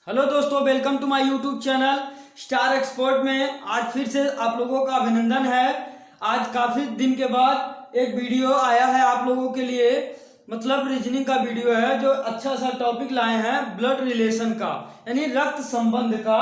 Hello दोस्तों, welcome to my YouTube channel star expert में आज फिर से आप लोगों का अभिनंदन है। आज काफ़ी दिन के बाद एक वीडियो आया है आप लोगों के लिए, मतलब रीजनिंग का वीडियो है जो अच्छा सा टॉपिक लाए हैं ब्लड रिलेशन का, यानी रक्त संबंध का,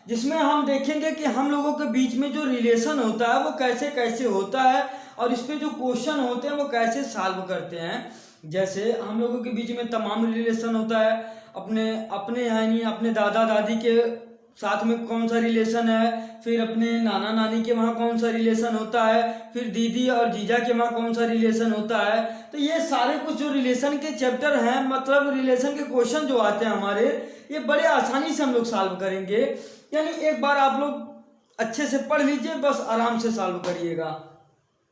जिसमें हम देखेंगे कि हम लोगों के बीच में जो रिलेशन होता है वो कैसे कैसे होता है और इस पे जो क्वेश्चन होते हैं वो कैसे सॉल्व करते हैं। जैसे हम लोगों के बीच में तमाम रिलेशन होता है, अपने अपने यानी अपने दादा दादी के साथ में कौन सा रिलेशन है, फिर अपने नाना नानी के वहाँ कौन सा रिलेशन होता है, फिर दीदी और जीजा के वहाँ कौन सा रिलेशन होता है। तो ये सारे कुछ जो रिलेशन के चैप्टर हैं, मतलब रिलेशन के क्वेश्चन जो आते हैं हमारे, ये बड़े आसानी से हम लोग सॉल्व करेंगे। यानी एक बार आप लोग अच्छे से पढ़ लीजिए, बस आराम से सॉल्व करिएगा।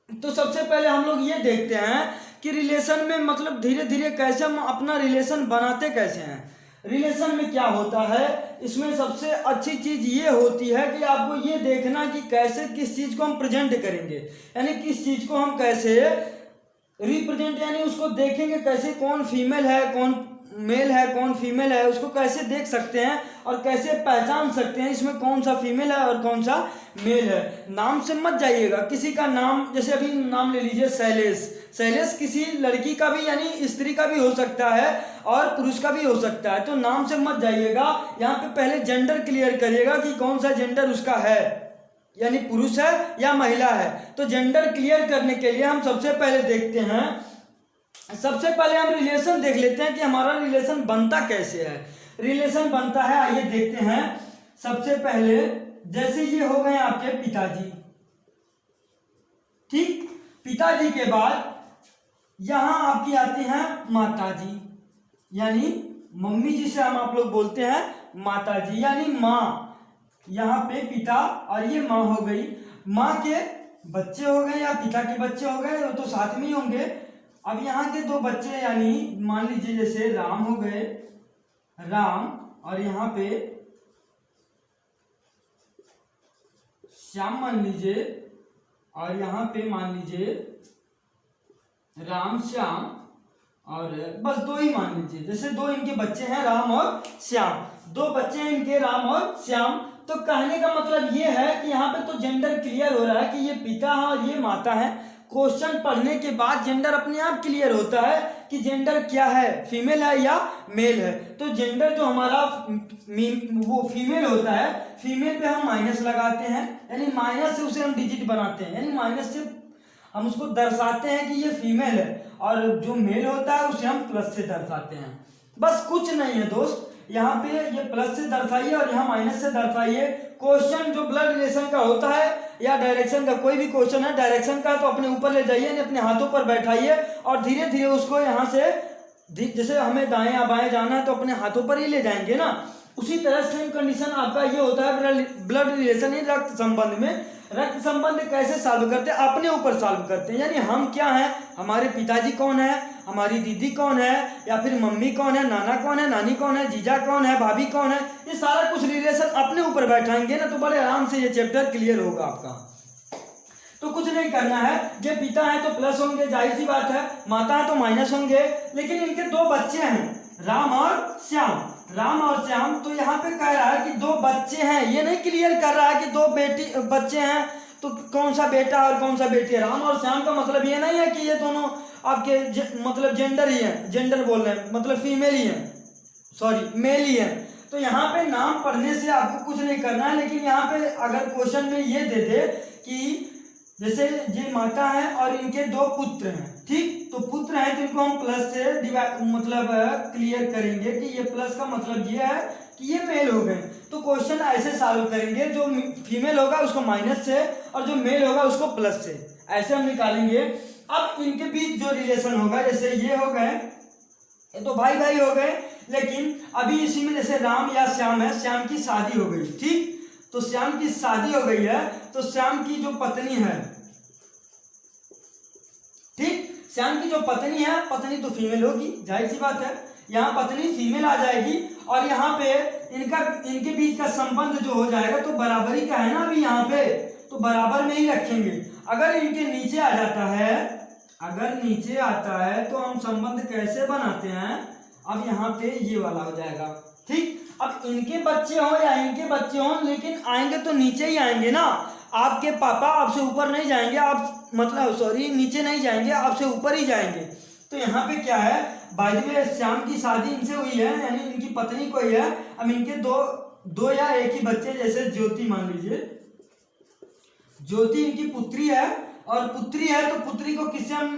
तो सबसे पहले हम लोग ये देखते हैं कि रिलेशन में मतलब धीरे धीरे कैसे हम अपना रिलेशन बनाते कैसे हैं। रिलेशन में क्या होता है, इसमें सबसे अच्छी चीज ये होती है कि आपको ये देखना कि कैसे किस चीज को हम प्रेजेंट करेंगे, यानी किस चीज को हम कैसे रिप्रेजेंट, यानी उसको देखेंगे कैसे, कौन फीमेल है कौन मेल है कौन फीमेल है, उसको कैसे देख सकते हैं और कैसे पहचान सकते हैं इसमें कौन सा फीमेल है और कौन सा मेल है। नाम से मत जाइएगा, किसी का नाम, जैसे अभी नाम ले लीजिए शैलेश, शैलेश किसी लड़की का भी यानी स्त्री का भी हो सकता है और पुरुष का भी हो सकता है। तो नाम से मत जाइएगा, यहाँ पे पहले जेंडर क्लियर करिएगा कि कौन सा जेंडर उसका है, यानी पुरुष है या महिला है। तो जेंडर क्लियर करने के लिए हम सबसे पहले देखते हैं, सबसे पहले हम रिलेशन देख लेते हैं कि हमारा रिलेशन बनता कैसे है। रिलेशन बनता है, आइए देखते हैं। सबसे पहले जैसे ये हो गए आपके पिताजी, ठीक, पिताजी के बाद यहां आपकी आती हैं माताजी, यानी मम्मी जिसे हम आप लोग बोलते हैं माताजी, यानी माँ। यहाँ पे पिता और ये माँ हो गई, माँ के बच्चे हो गए या पिता के बच्चे हो गए, वो तो साथ में ही होंगे। अब यहाँ के दो बच्चे, यानी मान लीजिए जैसे राम हो गए, राम, और यहाँ पे श्याम मान लीजिए, और यहाँ पे मान लीजिए राम श्याम, और बस दो ही मान लीजिए, जैसे दो इनके बच्चे हैं राम और श्याम, दो बच्चे हैं इनके राम और श्याम। तो कहने का मतलब ये है कि यहाँ पे तो जेंडर क्लियर हो रहा है कि ये पिता है और ये माता है। क्वेश्चन पढ़ने के बाद जेंडर अपने आप क्लियर होता है कि जेंडर क्या है, फीमेल है या मेल है। तो जेंडर जो हमारा वो फीमेल होता है, फीमेल पे हम माइनस लगाते हैं, यानी माइनस से उसे हम डिजिट बनाते हैं, यानी माइनस से हम उसको दर्शाते हैं कि ये फीमेल है, और जो मेल होता है उसे हम प्लस से दर्शाते हैं। बस कुछ नहीं है दोस्त, यहाँ पे ये प्लस से दर्शाइए और यहाँ माइनस से दर्शाइए। क्वेश्चन जो ब्लड रिलेशन का होता है या डायरेक्शन का, कोई भी क्वेश्चन है डायरेक्शन का, तो अपने ऊपर ले जाइए, अपने हाथों पर बैठाइए और धीरे धीरे उसको यहाँ से, जैसे हमें दाएं या बाएं जाना है तो अपने हाथों पर ही ले जाएंगे ना, उसी तरह सेम कंडीशन आपका ये होता है ब्लड रिलेशन, रक्त संबंध में। रक्त संबंध कैसे सॉल्व करते हैं, अपने ऊपर सॉल्व करते हैं, यानी हम क्या हैं, हमारे पिताजी कौन है, हमारी दीदी कौन है, या फिर मम्मी कौन है, नाना कौन है, नानी कौन है, जीजा कौन है, भाभी कौन है, ये सारा कुछ रिलेशन अपने ऊपर बैठाएंगे ना, तो बड़े आराम से ये चैप्टर क्लियर होगा आपका। तो कुछ नहीं करना है, ये पिता है तो प्लस होंगे, जाहिर सी बात है, माता है तो माइनस होंगे, लेकिन इनके दो बच्चे हैं राम और श्याम, राम और श्याम। तो यहाँ पे कह रहा है कि दो बच्चे हैं, ये नहीं क्लियर कर रहा है कि दो बच्चे हैं तो कौन सा बेटा और कौन सा बेटी है। राम और श्याम का मतलब ये नहीं है कि ये दोनों आपके मतलब जेंडर ही है, जेंडर बोल रहे हैं मतलब फीमेल ही है, सॉरी मेल ही है। तो यहाँ पे नाम पढ़ने से आपको कुछ नहीं करना है, लेकिन यहाँ पे अगर क्वेश्चन में ये दे दे कि जैसे ये माता है और इनके दो पुत्र हैं, ठीक, तो पुत्र हैं तो इनको हम प्लस से मतलब क्लियर करेंगे कि ये प्लस का मतलब ये है कि ये मेल हो गए। तो क्वेश्चन ऐसे सॉल्व करेंगे, जो फीमेल होगा उसको माइनस से और जो मेल होगा उसको प्लस से, ऐसे हम निकालेंगे। अब इनके बीच जो रिलेशन होगा, जैसे ये हो गए, ये तो भाई भाई हो गए, लेकिन अभी इसी में जैसे राम या श्याम है, श्याम की शादी हो गई, ठीक, तो श्याम की शादी हो गई है, तो श्याम की जो पत्नी है, ठीक, श्याम की जो पत्नी है, पत्नी तो फीमेल होगी, जाहिर सी बात है, यहाँ पत्नी फीमेल आ जाएगी, और यहाँ पे इनके बीच का संबंध जो हो जाएगा तो बराबरी का है ना, अभी यहाँ पे तो बराबर में ही रखेंगे। अगर इनके नीचे आ जाता है, अगर नीचे आता है तो हम संबंध कैसे बनाते हैं, अब यहाँ पे ये वाला हो जाएगा, ठीक। अब इनके बच्चे हों या इनके बच्चे हों, लेकिन आएंगे तो नीचे ही आएंगे ना। आपके पापा आपसे ऊपर नहीं जाएंगे, आप मतलब सॉरी नीचे नहीं जाएंगे, आपसे ऊपर ही जाएंगे। तो यहाँ पे क्या है, बाय द वे श्याम की शादी इनसे हुई है, यानी इनकी पत्नी को ही है। अब इनके दो या एक ही बच्चे, जैसे ज्योति मान लीजिए, ज्योति इनकी पुत्री है, और पुत्री है तो पुत्री को किससे हम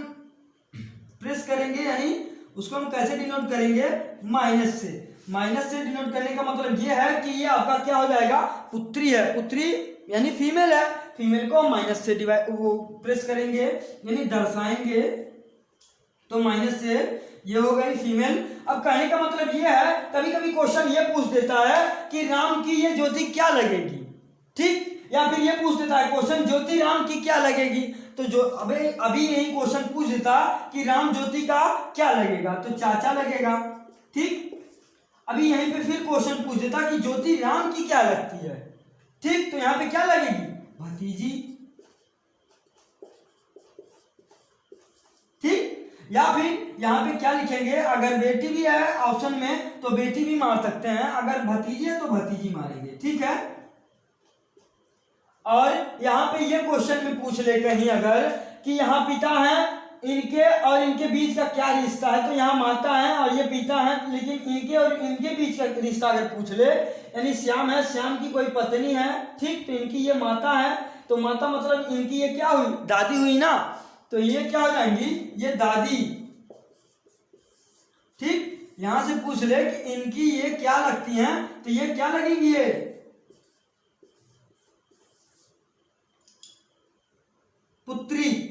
प्रेस करेंगे, यानी उसको हम कैसे डिनोट करेंगे, माइनस से। माइनस से डिनोट करने का मतलब ये है कि ये आपका क्या हो जाएगा, पुत्री है, पुत्री यानी फीमेल है, फीमेल को माइनस से डिवाइड वो प्रेस करेंगे यानी दर्शाएंगे, तो माइनस से ये हो गई फीमेल। अब कहने का मतलब ये है, कभी कभी क्वेश्चन ये पूछ देता है कि राम की ये ज्योति क्या लगेगी, ठीक, या फिर ये पूछ देता है क्वेश्चन ज्योति राम की क्या लगेगी, तो जो अभी यही क्वेश्चन पूछ देता कि राम ज्योति का क्या लगेगा, तो चाचा लगेगा, ठीक। अभी यहीं पे फिर क्वेश्चन पूछ देता कि ज्योति राम की क्या लगती है, ठीक, तो यहाँ पे क्या लगेगी, भतीजी, ठीक। या फिर यहाँ पे क्या लिखेंगे, अगर बेटी भी है ऑप्शन में तो बेटी भी मार सकते हैं, अगर भतीजी है तो भतीजी मारेंगे, ठीक है। और यहाँ पे ये क्वेश्चन में पूछ ले कहीं अगर कि यहाँ पिता है, इनके और इनके बीच का क्या रिश्ता है, तो यहाँ माता है और ये पिता है, लेकिन इनके और इनके बीच का रिश्ता अगर पूछ ले, यानी श्याम है, श्याम की कोई पत्नी है, ठीक, तो इनकी ये माता है, तो माता मतलब इनकी ये क्या हुई, दादी हुई ना, तो ये क्या हो जाएंगी, ये दादी, ठीक। यहां से पूछ ले कि इनकी ये क्या लगती हैं, तो ये क्या लगेगी, ये पुत्री।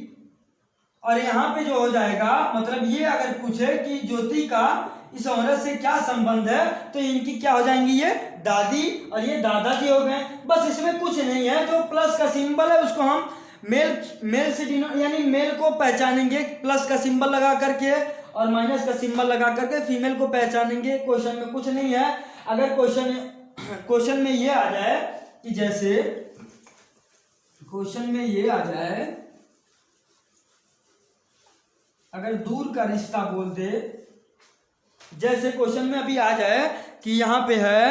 और यहाँ पे जो हो जाएगा, मतलब ये अगर पूछे कि ज्योति का इस औरत से क्या संबंध है, तो इनकी क्या हो जाएंगी, ये दादी और ये दादाजी हो गए। बस इसमें कुछ नहीं है, जो प्लस का सिंबल है उसको हम मेल से डिनोट, यानी मेल को पहचानेंगे प्लस का सिंबल लगा करके, और माइनस का सिंबल लगा करके फीमेल को पहचानेंगे। क्वेश्चन में कुछ नहीं है। अगर क्वेश्चन में ये आ जाए कि जैसे क्वेश्चन में ये आ जाए, अगर दूर का रिश्ता बोल दे, जैसे क्वेश्चन में अभी आ जाए कि यहाँ पे है,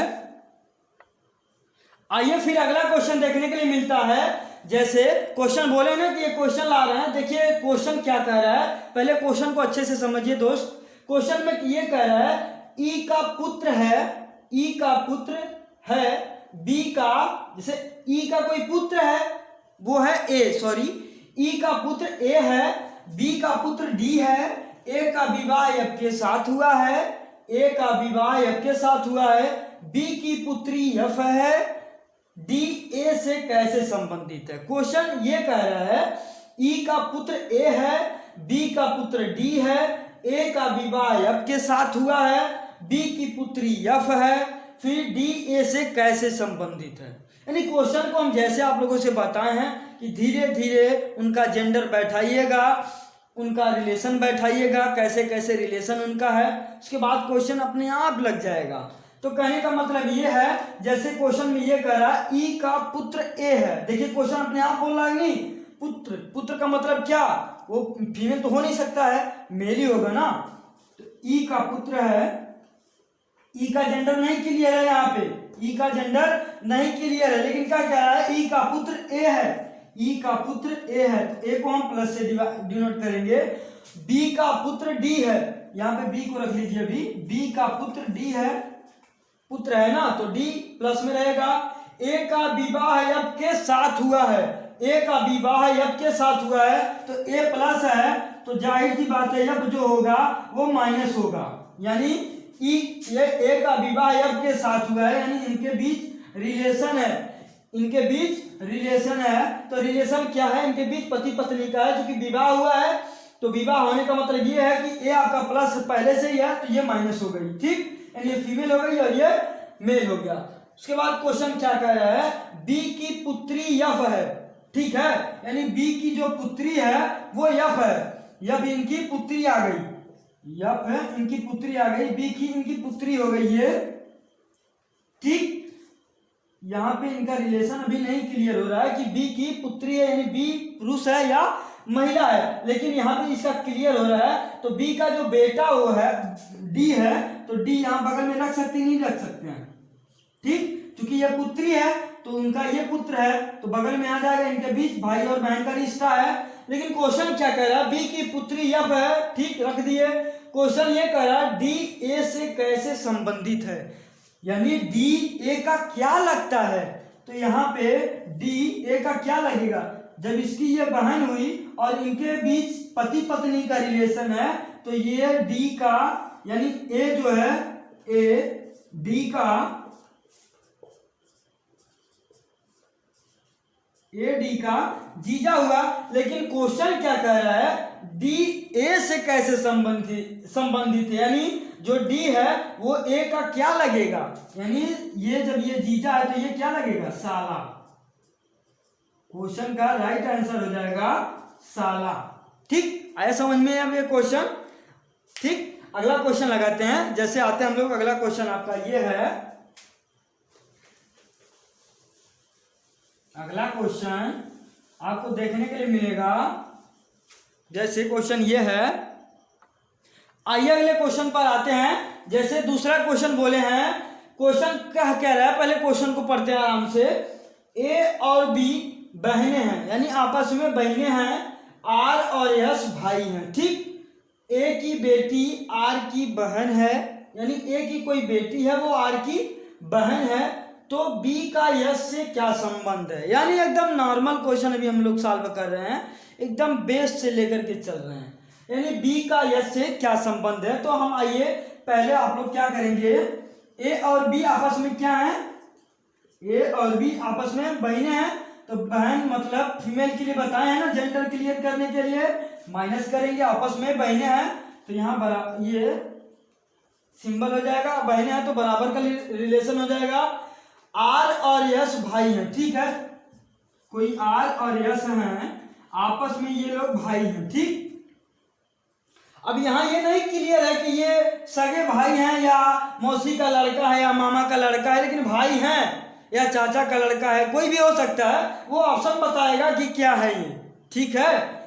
आइए फिर अगला क्वेश्चन देखने के लिए मिलता है। जैसे क्वेश्चन बोले ना कि ये क्वेश्चन ला रहे हैं, देखिए क्वेश्चन क्या कह रहा है, पहले क्वेश्चन को अच्छे से समझिए दोस्त। क्वेश्चन में ये कह रहा है ई का पुत्र है, ई का पुत्र है बी का, जैसे ई का कोई पुत्र है वो है ए, सॉरी ई का पुत्र ए है, बी का पुत्र डी है, ए का विवाह एफ के साथ हुआ है, ए का विवाह एफ के साथ हुआ है, बी की पुत्री एफ है, डी ए से कैसे संबंधित है। क्वेश्चन ये कह रहा है ई का पुत्र ए है, बी का पुत्र डी है, ए का विवाह एफ के साथ हुआ है, बी की पुत्री एफ है, फिर डी ए से कैसे संबंधित है। यानी क्वेश्चन को हम जैसे आप लोगों से बताए हैं कि धीरे धीरे उनका जेंडर बैठाइएगा, उनका रिलेशन बैठाइएगा, कैसे कैसे रिलेशन उनका है, उसके बाद क्वेश्चन अपने आप लग जाएगा। तो कहने का मतलब ये है, जैसे क्वेश्चन में ये कह रहा है ई का पुत्र ए है, देखिए क्वेश्चन अपने आप बोल रहा है नहीं, पुत्र, पुत्र का मतलब क्या, वो फीमेल तो हो नहीं सकता है, मेल ही होगा ना। तो ई का पुत्र है, ई का जेंडर नहीं क्लियर है, यहाँ पे ई का जेंडर नहीं क्लियर है, लेकिन क्या कह रहा है ई का पुत्र ए है, ई का पुत्र ए है, तो ए को हम प्लस से डिनोट करेंगे। बी का पुत्र डी है, यहाँ पे बी को रख लीजिए, बी का पुत्र डी है, पुत्र है ना, तो डी प्लस में रहेगा। ए का विवाह एफ के साथ हुआ है, ए का विवाह एफ के साथ हुआ है, तो ए प्लस है, तो जाहिर सी बात है एफ जो होगा वो माइनस होगा, यानी ये ए का विवाह एफ के साथ हुआ है, यानी इनके बीच रिलेशन है, इनके बीच रिलेशन है। तो रिलेशन क्या है, इनके बीच पति पत्नी का है, क्योंकि विवाह हुआ है, तो विवाह होने का मतलब ये है कि ए आपका प्लस पहले से ही है, तो ये माइनस हो गई, ठीक, यानी ये फीमेल हो गई और ये मेल हो गया। उसके बाद क्वेश्चन क्या कह रहा है, बी की पुत्री यफ है, ठीक है, यानी बी की जो पुत्री है वो यफ है, यफ इनकी पुत्री आ गई, यफ है इनकी पुत्री आ गई, बी की इनकी पुत्री हो गई ये, ठीक। यहाँ पे इनका रिलेशन अभी नहीं क्लियर हो रहा है कि बी की पुत्री है, यानी बी पुरुष है या महिला है, लेकिन यहाँ पे इसका क्लियर हो रहा है। तो बी का जो बेटा वो है डी है, तो डी यहाँ बगल में रख सकते नहीं रख सकते हैं, ठीक, क्योंकि ये पुत्री है तो उनका ये पुत्र है तो बगल में आ जाएगा, इनके बीच भाई और बहन का रिश्ता है। लेकिन क्वेश्चन क्या कह रहा है, बी की पुत्री यब है, ठीक, रख दिए। क्वेश्चन ये कह रहा है डी ए से कैसे संबंधित है, यानी डी ए का क्या लगता है। तो यहाँ पे डी ए का क्या लगेगा, जब इसकी ये बहन हुई और इनके बीच पति पत्नी का रिलेशन है तो ये डी का, यानी ए जो है, ए डी का, ए डी का जीजा हुआ। लेकिन क्वेश्चन क्या कह रहा है, डी ए से कैसे संबंधित है, यानी जो डी है वो ए का क्या लगेगा, यानी ये जब ये जीजा है तो ये क्या लगेगा, साला। क्वेश्चन का राइट आंसर हो जाएगा साला। ठीक, आया समझ में अब ये क्वेश्चन। ठीक, अगला क्वेश्चन लगाते हैं, जैसे आते हैं हम लोग। अगला क्वेश्चन आपका ये है, अगला क्वेश्चन आपको देखने के लिए मिलेगा, जैसे क्वेश्चन ये है। आइए अगले क्वेश्चन पर आते हैं। जैसे दूसरा क्वेश्चन बोले हैं, क्वेश्चन क्या कह रहा है, पहले क्वेश्चन को पढ़ते हैं आराम से। ए और बी बहनें हैं, यानी आपस में बहनें हैं, आर और यस भाई हैं। ठीक, ए की बेटी आर की बहन है, यानी ए की कोई बेटी है वो आर की बहन है, तो बी का यस से क्या संबंध है। यानी एकदम नॉर्मल क्वेश्चन अभी हम लोग सॉल्व कर रहे हैं, एकदम बेस से लेकर के चल रहे हैं, यानी बी का यस से क्या संबंध है। तो हम आइए पहले आप लोग क्या करेंगे, ए और बी आपस में क्या है, ए और बी आपस में बहनें हैं, तो बहन मतलब फीमेल के लिए बताए हैं ना, जेंडर क्लियर करने के लिए माइनस करेंगे, आपस में बहनें हैं तो यहाँ ये सिंबल हो जाएगा, बहनें हैं तो बराबर का रिलेशन हो जाएगा। आर और यस भाई हैं, ठीक है, कोई आर और यस हैं, आपस में ये लोग भाई हैं। ठीक, अब यहाँ ये नहीं क्लियर है कि ये सगे भाई हैं या मौसी का लड़का है या मामा का लड़का है, लेकिन भाई हैं या चाचा का लड़का है, कोई भी हो सकता है, वो ऑप्शन बताएगा कि क्या है ये। ठीक है,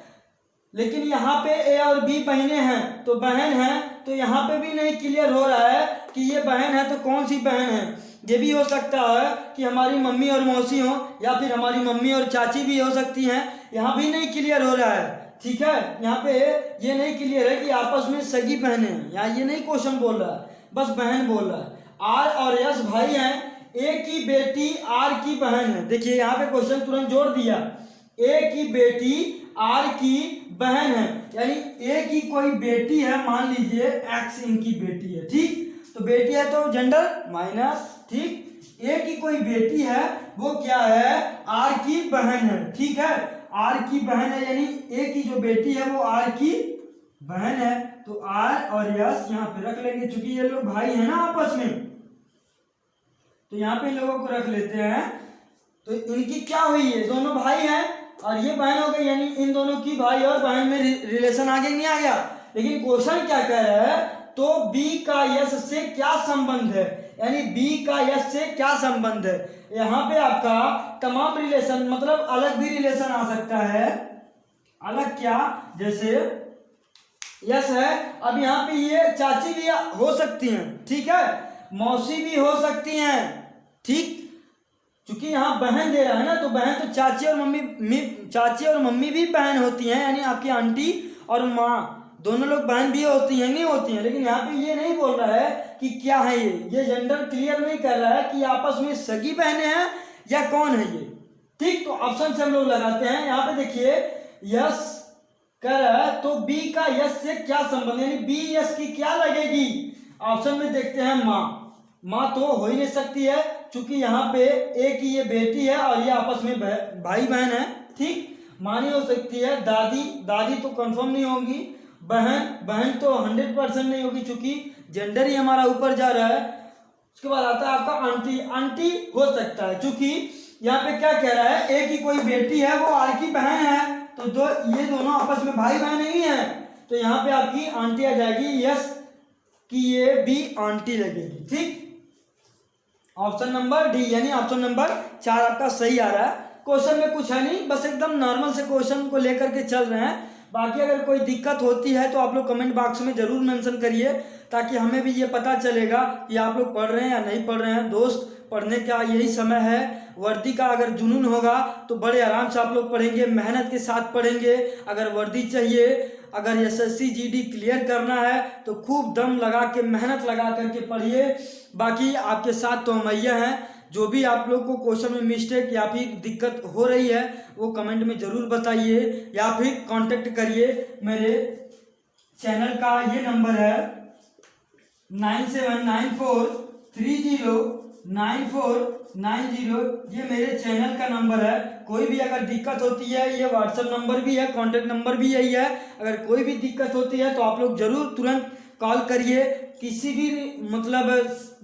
लेकिन यहाँ पे ए और बी बहनें हैं तो बहन है, तो यहाँ पे भी नहीं क्लियर हो रहा है कि ये बहन है तो कौन सी बहन है। ये भी हो सकता है कि हमारी मम्मी और मौसी हो, या फिर हमारी मम्मी और चाची भी हो सकती हैं, यहाँ भी नहीं क्लियर हो रहा है। ठीक है, यहाँ पे ये नहीं क्लियर है कि आपस में सगी बहनें हैं, यहाँ ये नहीं क्वेश्चन बोल रहा है, बस बहन बोल रहा है। आर और यस भाई हैं, ए की बेटी आर की बहन है। देखिए यहाँ पे क्वेश्चन तुरंत जोड़ दिया, ए की बेटी आर की बहन है, यानी ए की कोई बेटी है, मान लीजिए एक्स इनकी बेटी है। ठीक, तो बेटी है तो जेंडर माइनस। ठीक, ए की कोई बेटी है वो क्या है, आर की बहन है। ठीक है, आर की बहन है, यानी ए की जो बेटी है वो आर की बहन है, तो आर और यस यहाँ पे रख लेंगे, चूंकि ये लोग भाई है ना आपस में, तो यहाँ पे इन लोगों को रख लेते हैं। तो इनकी क्या हुई है, दोनों भाई हैं और ये बहन हो गई, यानी इन दोनों की भाई और बहन में रिलेशन आगे नहीं आ गया। लेकिन क्वेश्चन क्या कह रहा है, तो बी का यस से क्या संबंध है, यानी बी का यस से क्या संबंध है। यहाँ पे आपका तमाम रिलेशन, मतलब अलग भी रिलेशन आ सकता है। अलग क्या, जैसे यस है, अब यहाँ पे ये चाची भी हो सकती हैं, ठीक है, मौसी भी हो सकती हैं। ठीक, क्योंकि यहाँ बहन दे रहा है ना, तो बहन तो चाची और मम्मी भी बहन होती हैं, यानी आपकी आंटी और माँ दोनों लोग बहन भी होती हैं, नहीं होती हैं। लेकिन यहाँ पे ये नहीं बोल रहा है कि क्या है ये जेंडर क्लियर नहीं कर रहा है कि आपस में सगी बहनें हैं या कौन है ये। ठीक, तो ऑप्शन से हम लोग लगाते हैं। यहाँ पे देखिए यस कर रहा है, तो बी का यस से क्या संबंध, यानी बी यस की क्या लगेगी। ऑप्शन में देखते हैं माँ तो हो ही नहीं सकती है, क्योंकि यहाँ पे ए की ये बेटी है और ये आपस में भाई बहन है। ठीक, माँ नहीं हो सकती है, दादी तो कंफर्म नहीं होगी, बहन तो 100% नहीं होगी, क्योंकि जेंडर ही हमारा ऊपर जा रहा है। उसके बाद आता है आपका आंटी हो सकता है, क्योंकि यहाँ पे क्या कह रहा है, ए की कोई बेटी है वो आर की बहन है, तो ये दोनों आपस में भाई बहन नहीं है, तो यहाँ पे आपकी आंटी आ जाएगी, यस कि ये भी आंटी लगेगी। ठीक, ऑप्शन नंबर डी, यानी ऑप्शन नंबर 4 आपका सही आ रहा है। क्वेश्चन में कुछ है नहीं, बस एकदम नॉर्मल से क्वेश्चन को लेकर के चल रहे हैं। बाकी अगर कोई दिक्कत होती है तो आप लोग कमेंट बॉक्स में जरूर मेंशन करिए, ताकि हमें भी ये पता चलेगा कि आप लोग पढ़ रहे हैं या नहीं पढ़ रहे हैं। दोस्त पढ़ने का यही समय है। वर्दी का अगर जुनून होगा तो बड़े आराम से आप लोग पढ़ेंगे, मेहनत के साथ पढ़ेंगे। अगर वर्दी चाहिए, अगर एसएससी जीडी क्लियर करना है तो खूब दम लगा के, मेहनत लगा करके पढ़िए। बाकी आपके साथ तो हम भैया हैं। जो भी आप लोग को क्वेश्चन में मिस्टेक या फिर दिक्कत हो रही है वो कमेंट में ज़रूर बताइए या फिर कांटेक्ट करिए। मेरे चैनल का ये नंबर है 9794309490। ये मेरे चैनल का नंबर है। कोई भी अगर दिक्कत होती है, ये व्हाट्सएप नंबर भी है, कांटेक्ट नंबर भी यही है। अगर कोई भी दिक्कत होती है तो आप लोग ज़रूर तुरंत कॉल करिए। किसी भी मतलब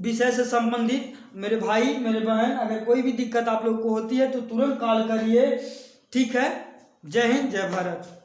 विषय से संबंधित मेरे भाई मेरे बहन, अगर कोई भी दिक्कत आप लोग को होती है तो तुरंत कॉल करिए। ठीक है, जय हिंद, जय भारत।